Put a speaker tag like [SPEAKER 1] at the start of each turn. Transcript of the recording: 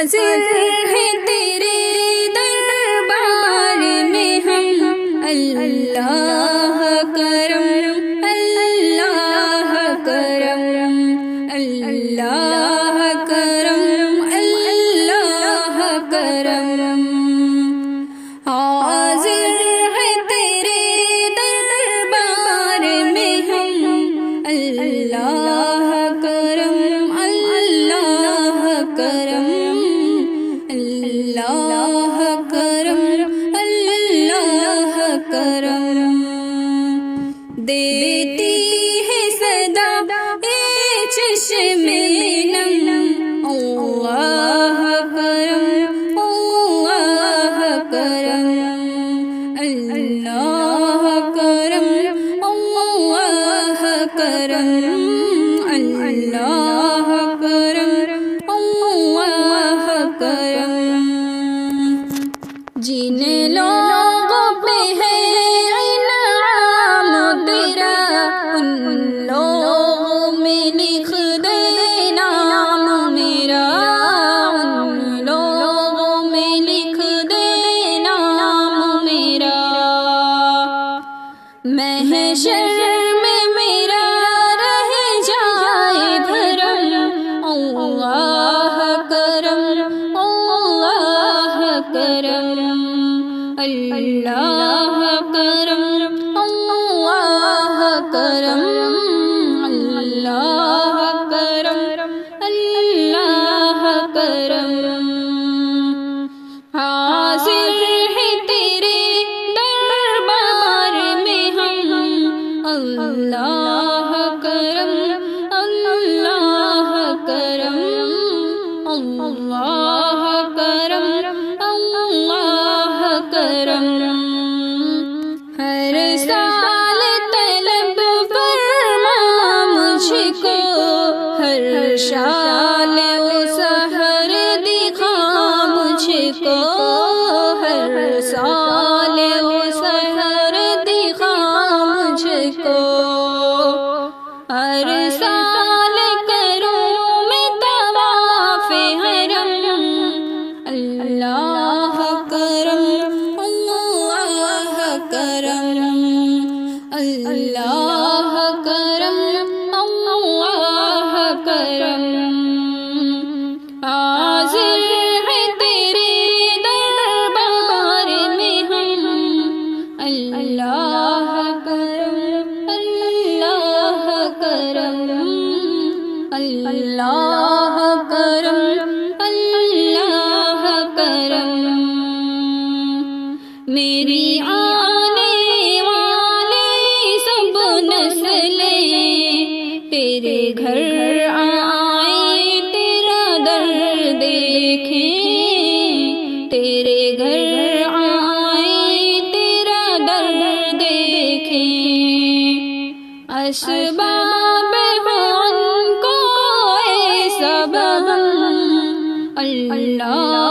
[SPEAKER 1] حاضر ہے تیرے دربار میں ہم، اللہ کرم، اللہ کرم، اللہ کرم، اللہ کرم۔ حاضر ہے تیرے دربار میں ہم، اللہ کرم، اللہ کرم، اللہ کرم، اللہ کرم۔ دیتی ہے صدا اے چشم نم، اللہ کرم، اللہ کرم، اللہ کرم، اللہ کرم، اللہ کرم، اللہ کرم۔ جن لوگوں پہ ہے انعام تیرا، ان لوگوں میں لکھ دے نام میرا، ان لوگوں میں لکھ دے نام میرا۔ محشر میں میرا رہ جائے بھرم، اللہ کرم، اللہ کرم، اللہ کرم، اللہ کرم، اللہ کرم، اللہ کرم۔ حاضر ہے تیرے دربار میں ہم، اللہ کرم، اللہ کرم، اللہ کرم، اللہ کرم۔ ہر سال طلب فرما مجھ کو، ہر شال و سحر دکھا مجھ کو، ہر سال و سحر دکھا مجھ کو۔ ہر سال کروں میں طواف حرم، اللہ کرم، اللہ کرم، اللہ کرم، اللہ کرم۔ حاضر ہے تیرے دربار میں ہم، اللہ کرم، اللہ کرم، اللہ کرم، اللہ کرم۔ میری آنے والی سب نسلیں تیرے گھر آئیں، تیرا در دیکھیں، تیرے گھر آئیں، تیرا در دیکھیں۔ اسباب ہو ان کو اے سب ہم، اللہ